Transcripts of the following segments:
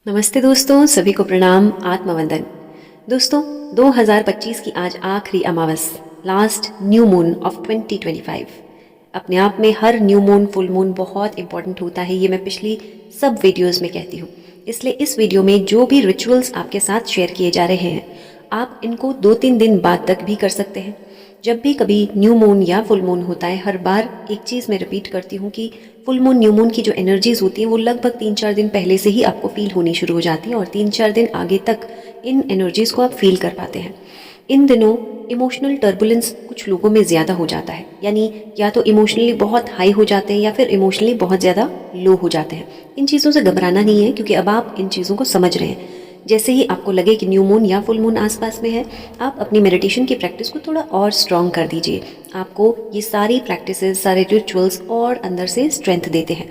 नमस्ते दोस्तों, सभी को प्रणाम, आत्मवंदन। दोस्तों, 2025 की आज आखिरी अमावस, लास्ट न्यू मून ऑफ 2025। अपने आप में हर न्यू मून, फुल मून बहुत इंपॉर्टेंट होता है, ये मैं पिछली सब वीडियोस में कहती हूँ। इसलिए इस वीडियो में जो भी रिचुअल्स आपके साथ शेयर किए जा रहे हैं, आप इनको 2-3 दिन बाद तक भी कर सकते हैं। जब भी कभी न्यू मून या फुल मून होता है, हर बार एक चीज़ मैं रिपीट करती हूँ कि फुल मून, न्यू मून की जो एनर्जीज होती हैं वो लगभग 3-4 दिन पहले से ही आपको फील होनी शुरू हो जाती है और 3-4 दिन आगे तक इन एनर्जीज को आप फील कर पाते हैं। इन दिनों इमोशनल टर्बुलेंस कुछ लोगों में ज़्यादा हो जाता है, यानी या तो इमोशनली बहुत हाई हो जाते हैं या फिर इमोशनली बहुत ज़्यादा लो हो जाते हैं। इन चीज़ों से घबराना नहीं है, क्योंकि अब आप इन चीज़ों को समझ रहे हैं। जैसे ही आपको लगे कि न्यू मून या फुल मून आसपास में है, आप अपनी मेडिटेशन की प्रैक्टिस को थोड़ा और स्ट्रॉन्ग कर दीजिए। आपको ये सारी प्रैक्टिसेस, सारे रिचुअल्स और अंदर से स्ट्रेंथ देते हैं।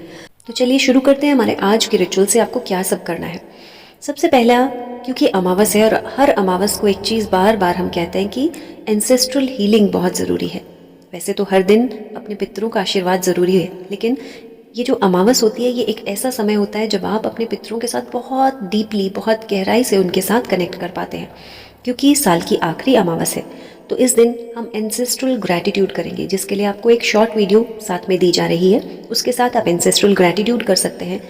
तो चलिए शुरू करते हैं हमारे आज के रिचुअल से। आपको क्या सब करना है? सबसे पहला, क्योंकि अमावस है और हर अमावस को एक चीज़ बार बार हम कहते हैं कि एंसेस्ट्रल हीलिंग बहुत ज़रूरी है। वैसे तो हर दिन अपने पितरों का आशीर्वाद ज़रूरी है, लेकिन ये जो अमावस होती है, ये एक ऐसा समय होता है जब आप अपने पितरों के साथ बहुत डीपली, बहुत गहराई से उनके साथ कनेक्ट कर पाते हैं। क्योंकि साल की आखिरी अमावस है, तो इस दिन हम एंसेस्ट्रल ग्रैटिट्यूड करेंगे, जिसके लिए आपको एक शॉर्ट वीडियो साथ में दी जा रही है। उसके साथ आप एंसेस्ट्रल ग्रैटिट्यूड कर सकते हैं।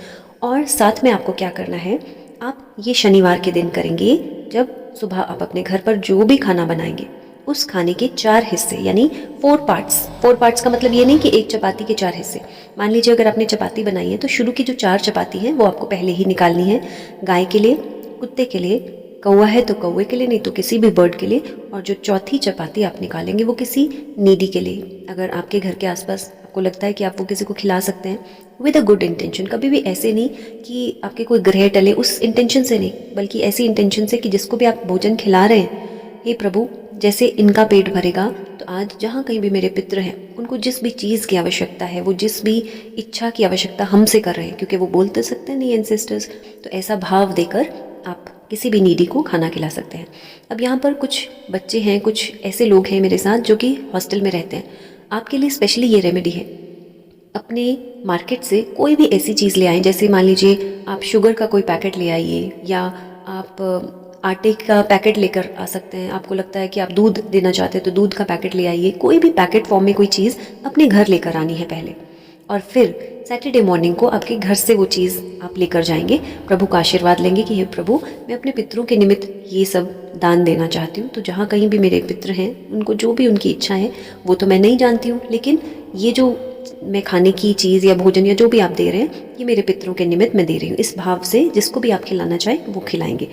और साथ में आपको क्या करना है, आप ये शनिवार के दिन करेंगे, जब सुबह आप अपने घर पर जो भी खाना बनाएंगे, उस खाने के 4 हिस्से, यानी 4 पार्ट्स। 4 पार्ट्स का मतलब ये नहीं कि एक चपाती के 4 हिस्से। मान लीजिए अगर आपने चपाती बनाई है, तो शुरू की जो 4 चपाती हैं वो आपको पहले ही निकालनी है। गाय के लिए, कुत्ते के लिए, कौवा है तो कौवे के लिए, नहीं तो किसी भी बर्ड के लिए। और जो चौथी चपाती आप निकालेंगे वो किसी नीडी के लिए। अगर आपके घर के आसपास आपको लगता है कि आप वो किसी को खिला सकते हैं, विद अ गुड इंटेंशन। कभी भी ऐसे नहीं कि आपके कोई ग्रह टले, उस इंटेंशन से नहीं, बल्कि ऐसी इंटेंशन से कि जिसको भी आप भोजन खिला रहे हैं, हे प्रभु, जैसे इनका पेट भरेगा तो आज जहाँ कहीं भी मेरे पितृ हैं, उनको जिस भी चीज़ की आवश्यकता है, वो जिस भी इच्छा की आवश्यकता हमसे कर रहे हैं, क्योंकि वो बोल तो सकते हैं नहीं एंसेस्टर्स, तो ऐसा भाव देकर आप किसी भी नीडी को खाना खिला सकते हैं। अब यहाँ पर कुछ बच्चे हैं, कुछ ऐसे लोग हैं मेरे साथ जो कि हॉस्टल में रहते हैं। आपके लिए स्पेशली ये रेमेडी है। अपने मार्केट से कोई भी ऐसी चीज़ ले आएँ, जैसे मान लीजिए आप शुगर का कोई पैकेट ले आइए, या आप आटे का पैकेट लेकर आ सकते हैं। आपको लगता है कि आप दूध देना चाहते हैं तो दूध का पैकेट ले आइए। कोई भी पैकेट फॉर्म में कोई चीज़ अपने घर लेकर आनी है पहले, और फिर सैटरडे मॉर्निंग को आपके घर से वो चीज़ आप लेकर जाएंगे। प्रभु का आशीर्वाद लेंगे कि हे प्रभु, मैं अपने पितरों के निमित्त ये सब दान देना चाहती हूँ। तो जहाँ कहीं भी मेरे पितर हैं, उनको जो भी उनकी इच्छा है, वो तो मैं नहीं जानती हूँ, लेकिन ये जो मैं खाने की चीज़ या भोजन या जो भी आप दे रहे हैं, ये मेरे पितरों के निमित्त मैं दे रही हूँ। इस भाव से जिसको भी आप खिलाना चाहें वो खिलाएंगे।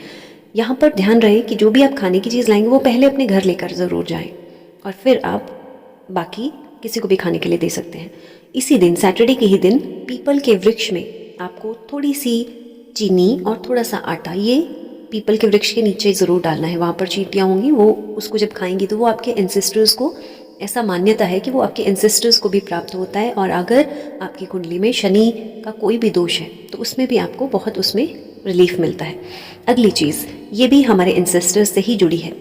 यहाँ पर ध्यान रहे कि जो भी आप खाने की चीज़ लाएंगे वो पहले अपने घर लेकर ज़रूर जाएं, और फिर आप बाकी किसी को भी खाने के लिए दे सकते हैं। इसी दिन, सैटरडे के ही दिन, पीपल के वृक्ष में आपको थोड़ी सी चीनी और थोड़ा सा आटा, ये पीपल के वृक्ष के नीचे ज़रूर डालना है। वहाँ पर चींटियाँ होंगी, वो उसको जब खाएंगी तो वो आपके एंसेस्टर्स को, ऐसा मान्यता है कि वो आपके एंसेस्टर्स को भी प्राप्त होता है। और अगर आपकी कुंडली में शनि का कोई भी दोष है तो उसमें भी आपको बहुत उसमें रिलीफ मिलता है। अगली चीज़, ये भी हमारे एंसेस्टर्स से ही जुड़ी है।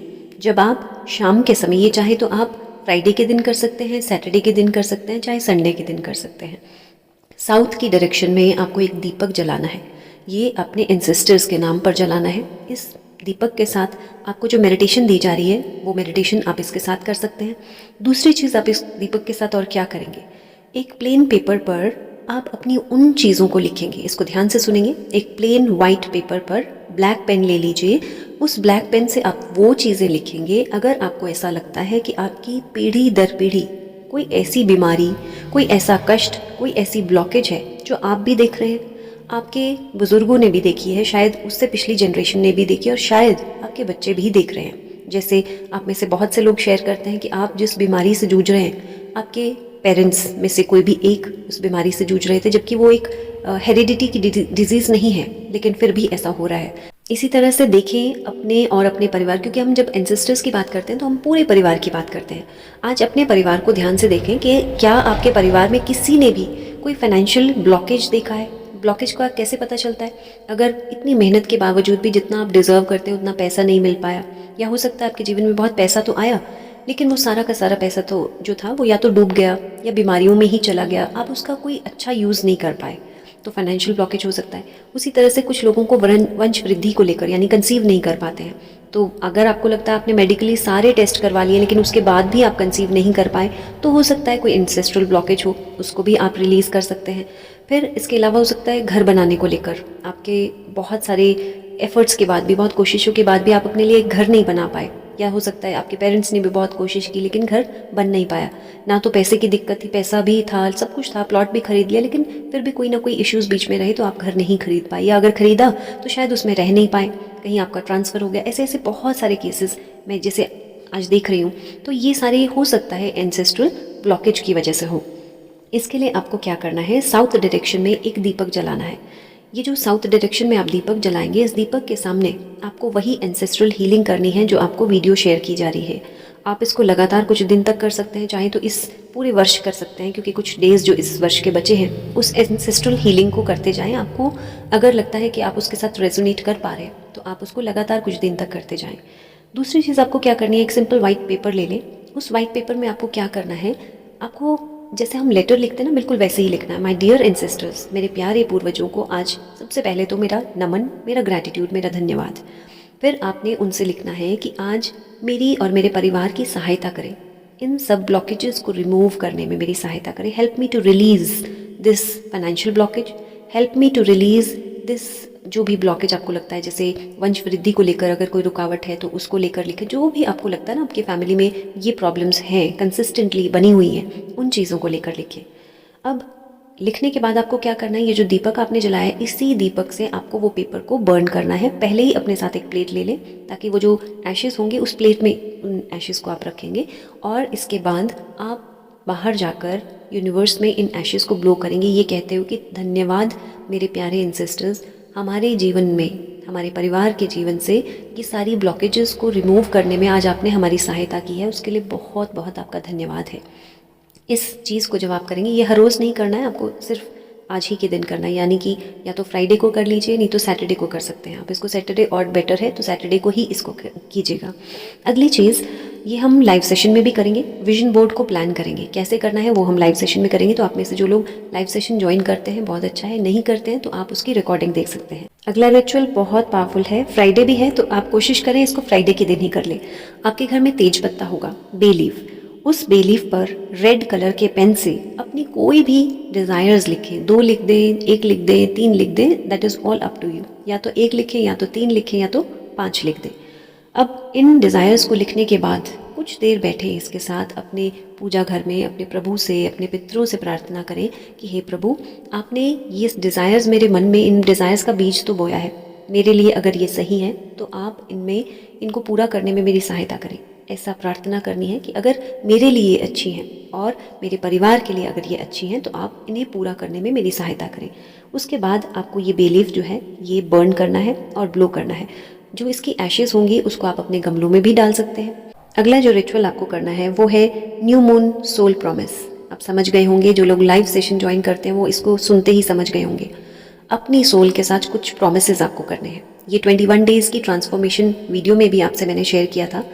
जब आप शाम के समय, ये चाहे तो आप फ्राइडे के दिन कर सकते हैं, सैटरडे के दिन कर सकते हैं, चाहे संडे के दिन कर सकते हैं। साउथ की डायरेक्शन में आपको एक दीपक जलाना है। ये अपने एंसेस्टर्स के नाम पर जलाना है। इस दीपक के साथ आपको जो मेडिटेशन दी जा रही है, वो मेडिटेशन आप इसके साथ कर सकते हैं। दूसरी चीज़, आप इस दीपक के साथ और क्या करेंगे, एक प्लेन पेपर पर आप अपनी उन चीज़ों को लिखेंगे। इसको ध्यान से सुनेंगे। एक प्लेन वाइट पेपर पर ब्लैक पेन ले लीजिए। उस ब्लैक पेन से आप वो चीज़ें लिखेंगे, अगर आपको ऐसा लगता है कि आपकी पीढ़ी दर पीढ़ी कोई ऐसी बीमारी, कोई ऐसा कष्ट, कोई ऐसी ब्लॉकेज है जो आप भी देख रहे हैं, आपके बुज़ुर्गों ने भी देखी है, शायद उससे पिछली जनरेशन ने भी देखी, और शायद आपके बच्चे भी देख रहे हैं। जैसे आप में से बहुत से लोग शेयर करते हैं कि आप जिस बीमारी से जूझ रहे हैं, आपके पेरेंट्स में से कोई भी एक उस बीमारी से जूझ रहे थे, जबकि वो एक हेरिडिटी की डिजीज़ नहीं है, लेकिन फिर भी ऐसा हो रहा है। इसी तरह से देखें अपने और अपने परिवार, क्योंकि हम जब एंसेस्टर्स की बात करते हैं तो हम पूरे परिवार की बात करते हैं। आज अपने परिवार को ध्यान से देखें कि क्या आपके परिवार में किसी ने भी कोई फाइनेंशियल ब्लॉकेज देखा है। ब्लॉकेज का कैसे पता चलता है? अगर इतनी मेहनत के बावजूद भी जितना आप डिज़र्व करते हैं उतना पैसा नहीं मिल पाया, या हो सकता है आपके जीवन में बहुत पैसा तो आया, लेकिन वो सारा का सारा पैसा तो जो था वो या तो डूब गया या बीमारियों में ही चला गया, आप उसका कोई अच्छा यूज़ नहीं कर पाए। तो फाइनेंशियल ब्लॉकेज हो सकता है। उसी तरह से कुछ लोगों को वंश वृद्धि को लेकर यानी कंसीव नहीं कर पाते हैं। तो अगर आपको लगता है आपने मेडिकली सारे टेस्ट करवा लिए लेकिन उसके बाद भी आप कंसीव नहीं कर पाए, तो हो सकता है कोई इंसेस्ट्रल ब्लॉकेज हो, उसको भी आप रिलीज़ कर सकते हैं। फिर इसके अलावा हो सकता है घर बनाने को लेकर आपके बहुत सारे एफर्ट्स के बाद भी, बहुत कोशिशों के बाद भी आप अपने लिए एक घर नहीं बना पाए, या हो सकता है आपके पेरेंट्स ने भी बहुत कोशिश की लेकिन घर बन नहीं पाया। ना तो पैसे की दिक्कत थी, पैसा भी था, सब कुछ था, प्लॉट भी खरीद लिया, लेकिन फिर भी कोई ना कोई इश्यूज़ बीच में रहे तो आप घर नहीं खरीद पाए, या अगर खरीदा तो शायद उसमें रह नहीं पाए, कहीं आपका ट्रांसफ़र हो गया। ऐसे ऐसे बहुत सारे केसेस मैं जैसे आज देख रही हूँ। तो ये सारे हो सकता है एंसेस्ट्रल ब्लॉकेज की वजह से हो। इसके लिए आपको क्या करना है, साउथ डायरेक्शन में एक दीपक जलाना है। ये जो साउथ डायरेक्शन में आप दीपक जलाएंगे, इस दीपक के सामने आपको वही एंसेस्ट्रल हीलिंग करनी है जो आपको वीडियो शेयर की जा रही है। आप इसको लगातार कुछ दिन तक कर सकते हैं, चाहे तो इस पूरे वर्ष कर सकते हैं, क्योंकि कुछ डेज़ जो इस वर्ष के बचे हैं उस एंसेस्ट्रल हीलिंग को करते जाएं। आपको अगर लगता है कि आप उसके साथ रेजोनेट कर पा रहे हैं तो आप उसको लगातार कुछ दिन तक करते जाएं। दूसरी चीज़ आपको क्या करनी है, एक सिंपल वाइट पेपर ले लें। उस वाइट पेपर में आपको क्या करना है, आपको जैसे हम लेटर लिखते हैं ना, बिल्कुल वैसे ही लिखना है। माय डियर एंसेस्टर्स, मेरे प्यारे पूर्वजों को आज सबसे पहले तो मेरा नमन, मेरा ग्रैटिट्यूड, मेरा धन्यवाद। फिर आपने उनसे लिखना है कि आज मेरी और मेरे परिवार की सहायता करें, इन सब ब्लॉकेजेस को रिमूव करने में मेरी सहायता करें। Help me to release this financial blockage, help me to release this, जो भी ब्लॉकेज आपको लगता है, जैसे वंश वृद्धि को लेकर अगर कोई रुकावट है तो उसको लेकर लिखें। जो भी आपको लगता है ना आपकी फैमिली में ये प्रॉब्लम्स हैं, कंसिस्टेंटली बनी हुई हैं, उन चीज़ों को लेकर लिखें। अब लिखने के बाद आपको क्या करना है, ये जो दीपक आपने जलाया है, इसी दीपक से आपको वो पेपर को बर्न करना है। पहले ही अपने साथ एक प्लेट ले लें ताकि वो जो एशेज़ होंगे उस प्लेट में उन एशेज़ को आप रखेंगे, और इसके बाद आप बाहर जाकर यूनिवर्स में इन एशेज़ को ब्लो करेंगे, ये कहते हो कि धन्यवाद मेरे प्यारे एंसेस्टर्स, हमारे जीवन में, हमारे परिवार के जीवन से ये सारी ब्लॉकेजेस को रिमूव करने में आज आपने हमारी सहायता की है, उसके लिए बहुत बहुत आपका धन्यवाद है। इस चीज़ को जब आप करेंगे, ये हर रोज़ नहीं करना है, आपको सिर्फ आज ही के दिन करना है, यानी कि या तो फ्राइडे को कर लीजिए, नहीं तो सैटरडे को कर सकते हैं आप इसको। सैटरडे और बेटर है तो सैटरडे को ही इसको कीजिएगा। अगली चीज़, ये हम लाइव सेशन में भी करेंगे, विजन बोर्ड को प्लान करेंगे। कैसे करना है वो हम लाइव सेशन में करेंगे, तो आप में से जो लोग लाइव सेशन ज्वाइन करते हैं बहुत अच्छा है, नहीं करते हैं तो आप उसकी रिकॉर्डिंग देख सकते हैं। अगला रिचुअल बहुत पावरफुल है, फ्राइडे भी है तो आप कोशिश करें इसको फ्राइडे के दिन ही कर लें। आपके घर में तेज पत्ता होगा, बे लीफ, उस बे लीफ पर रेड कलर के पेन से अपनी कोई भी डिज़ायर्स लिखें। 2 लिख दें, 1 लिख दें, 3 लिख दें, that is all up to you. या तो 1 लिखें, या तो 3 लिखें, या तो 5 लिख दें। अब इन डिज़ायर्स को लिखने के बाद कुछ देर बैठे इसके साथ अपने पूजा घर में, अपने प्रभु से, अपने पितरों से प्रार्थना करें कि हे प्रभु, आपने ये डिज़ायर्स मेरे मन में, इन डिज़ायर्स का बीज तो बोया है, मेरे लिए अगर ये सही है तो आप इनको पूरा करने में मेरी सहायता करें। ऐसा प्रार्थना करनी है कि अगर मेरे लिए अच्छी हैं और मेरे परिवार के लिए अगर ये अच्छी हैं तो आप इन्हें पूरा करने में मेरी सहायता करें। उसके बाद आपको ये बे लीफ जो है ये बर्न करना है और ब्लो करना है। जो इसकी एशेज़ होंगी उसको आप अपने गमलों में भी डाल सकते हैं। अगला जो रिचुअल आपको करना है वो है न्यू मून सोल प्रॉमिस। आप समझ गए होंगे, जो लोग लाइव सेशन ज्वाइन करते हैं वो इसको सुनते ही समझ गए होंगे। अपनी सोल के साथ कुछ प्रॉमिसेस आपको करने हैं। ये 21 डेज़ की ट्रांसफॉर्मेशन वीडियो में भी आपसे मैंने शेयर किया था।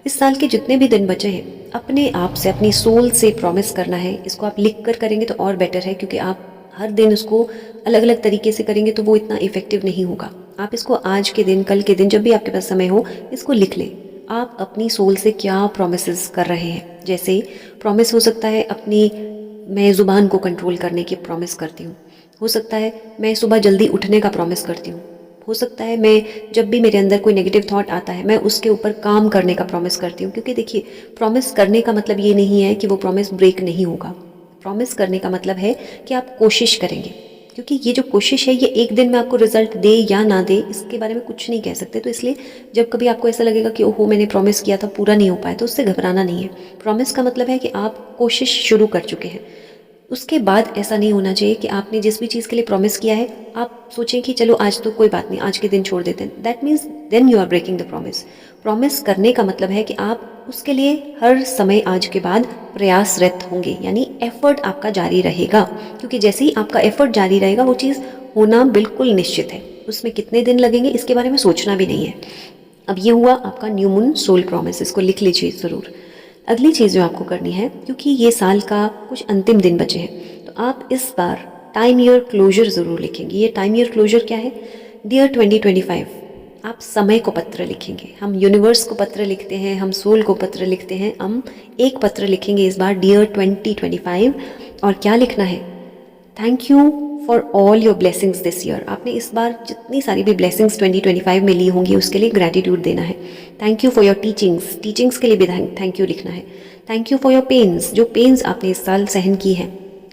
इस साल के जितने भी दिन बचे हैं, अपने आप से, अपनी सोल से प्रॉमिस करना है। इसको आप लिख कर करेंगे तो और बेटर है, क्योंकि आप हर दिन उसको अलग अलग तरीके से करेंगे तो वो इतना इफेक्टिव नहीं होगा। आप इसको आज के दिन, कल के दिन, जब भी आपके पास समय हो, इसको लिख लें। आप अपनी सोल से क्या प्रॉमिसेस कर रहे हैं। जैसे प्रॉमिस हो सकता है अपनी, मैं ज़ुबान को कंट्रोल करने की प्रॉमिस करती हूँ। हो सकता है मैं सुबह जल्दी उठने का प्रॉमिस करती हूँ। हो सकता है मैं जब भी मेरे अंदर कोई नेगेटिव थॉट आता है मैं उसके ऊपर काम करने का प्रॉमिस करती हूँ। क्योंकि देखिए, प्रॉमिस करने का मतलब ये नहीं है कि वो प्रॉमिस ब्रेक नहीं होगा। प्रॉमिस करने का मतलब है कि आप कोशिश करेंगे, क्योंकि ये जो कोशिश है ये एक दिन में आपको रिजल्ट दे या ना दे इसके बारे में कुछ नहीं कह सकते। तो इसलिए जब कभी आपको ऐसा लगेगा कि ओहो मैंने प्रॉमिस किया था पूरा नहीं हो पाया, तो उससे घबराना नहीं है। प्रॉमिस का मतलब है कि आप कोशिश शुरू कर चुके हैं। उसके बाद ऐसा नहीं होना चाहिए कि आपने जिस भी चीज़ के लिए प्रॉमिस किया है आप सोचें कि चलो आज तो कोई बात नहीं, आज के दिन छोड़ देते हैं। That means then you are breaking the promise. Promise करने का मतलब है कि आप उसके लिए हर समय आज के बाद प्रयासरत होंगे, यानी एफर्ट आपका जारी रहेगा। क्योंकि जैसे ही आपका एफर्ट जारी रहेगा वो चीज़ होना बिल्कुल निश्चित है। उसमें कितने दिन लगेंगे इसके बारे में सोचना भी नहीं है। अब ये हुआ आपका न्यू मून सोल प्रॉमिस, इसको लिख लीजिए ज़रूर। अगली चीज़ जो आपको करनी है, क्योंकि ये साल का कुछ अंतिम दिन बचे हैं, तो आप इस बार टाइम ईयर क्लोजर ज़रूर लिखेंगे। ये टाइम ईयर क्लोजर क्या है? डियर 2025, आप समय को पत्र लिखेंगे। हम यूनिवर्स को पत्र लिखते हैं, हम सोल को पत्र लिखते हैं, हम एक पत्र लिखेंगे इस बार डियर 2025। और क्या लिखना है? Thank you for all your blessings this year. आपने इस बार जितनी सारी भी ब्लेसिंग्स 2025 में ली होंगी उसके लिए ग्रैटिट्यूड देना है। Thank you for your teachings, teachings के लिए भी थैंक यू लिखना है। Thank you for your pains, जो पेन्स आपने इस साल सहन की है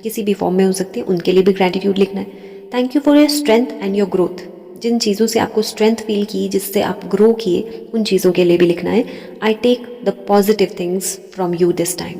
किसी भी फॉर्म में हो सकती है, उनके लिए भी ग्रैटिट्यूड लिखना है। Thank you for your strength and your growth, जिन चीज़ों से आपको स्ट्रेंथ फील की, जिससे आप ग्रो किए, उन चीज़ों के लिए भी लिखना है। I take the positive things from you this time.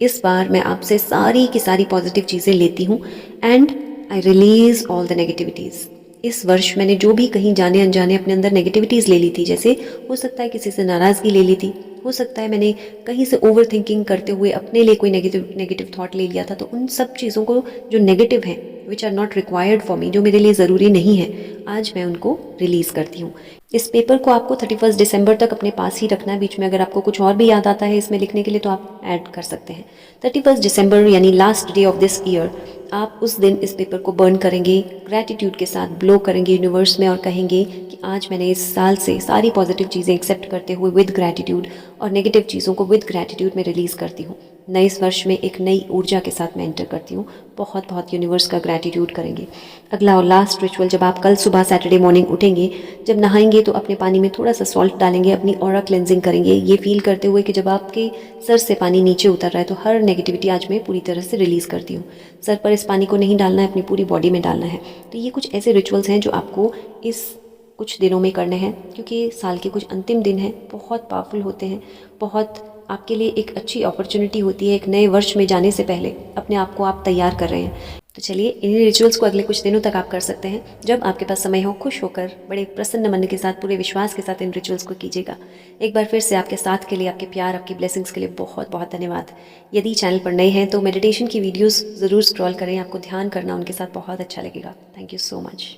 इस बार मैं आपसे सारी की सारी पॉजिटिव चीज़ें लेती हूँ and I release all the negativities. इस वर्ष मैंने जो भी कहीं जाने अनजाने अपने अंदर नेगेटिविटीज़ ले ली थी, जैसे हो सकता है किसी से नाराज़गी ले ली थी, हो सकता है मैंने कहीं से ओवर थिंकिंग करते हुए अपने लिए कोई नेगेटिव थॉट ले लिया था, तो उन सब चीज़ों को जो नेगेटिव हैं, which are not required for me, जो मेरे लिए ज़रूरी नहीं है, आज मैं उनको रिलीज़ करती हूँ। इस पेपर को आपको 31 दिसंबर तक अपने पास ही रखना है। बीच में अगर आपको कुछ और भी याद आता है इसमें लिखने के लिए तो आप ऐड कर सकते हैं। 31 दिसंबर यानी last day of this year, आप उस दिन इस पेपर को बर्न करेंगे, ग्रैटिट्यूड के साथ ब्लो करेंगे यूनिवर्स में और कहेंगे कि आज मैंने इस साल से सारी पॉजिटिव चीज़ें एक्सेप्ट करते हुए विद ग्रैटिट्यूड और नेगेटिव चीज़ों को विद ग्रैटिट्यूड में रिलीज़ करती हूँ। नए इस वर्ष में एक नई ऊर्जा के साथ मैं एंटर करती हूँ। बहुत बहुत यूनिवर्स का ग्रैटिट्यूड करेंगे। अगला और लास्ट रिचुअल, जब आप कल सुबह सैटरडे मॉर्निंग उठेंगे, जब नहाएंगे तो अपने पानी में थोड़ा सा सॉल्ट डालेंगे, अपनी ऑरा क्लेंजिंग करेंगे, ये फील करते हुए कि जब आपके सर से पानी नीचे उतर रहा है तो हर नेगेटिविटी आज मैं पूरी तरह से रिलीज़ करती हूँ। सर पर इस पानी को नहीं डालना है, अपनी पूरी बॉडी में डालना है। तो ये कुछ ऐसे रिचुअल्स हैं जो आपको इस कुछ दिनों में करने हैं, क्योंकि साल के कुछ अंतिम दिन हैं, बहुत पावरफुल होते हैं, बहुत आपके लिए एक अच्छी अपॉर्चुनिटी होती है। एक नए वर्ष में जाने से पहले अपने आप को आप तैयार कर रहे हैं। तो चलिए, इन रिचुअल्स को अगले कुछ दिनों तक आप कर सकते हैं। जब आपके पास समय हो, खुश होकर, बड़े प्रसन्न मन के साथ, पूरे विश्वास के साथ इन रिचुअल्स को कीजिएगा। एक बार फिर से आपके साथ के लिए, आपके प्यार, आपकी ब्लेसिंग्स के लिए बहुत बहुत धन्यवाद। यदि चैनल पर नए हैं तो मेडिटेशन की वीडियोज़ ज़रूर स्क्रॉल करें, आपको ध्यान करना उनके साथ बहुत अच्छा लगेगा। Thank you so much.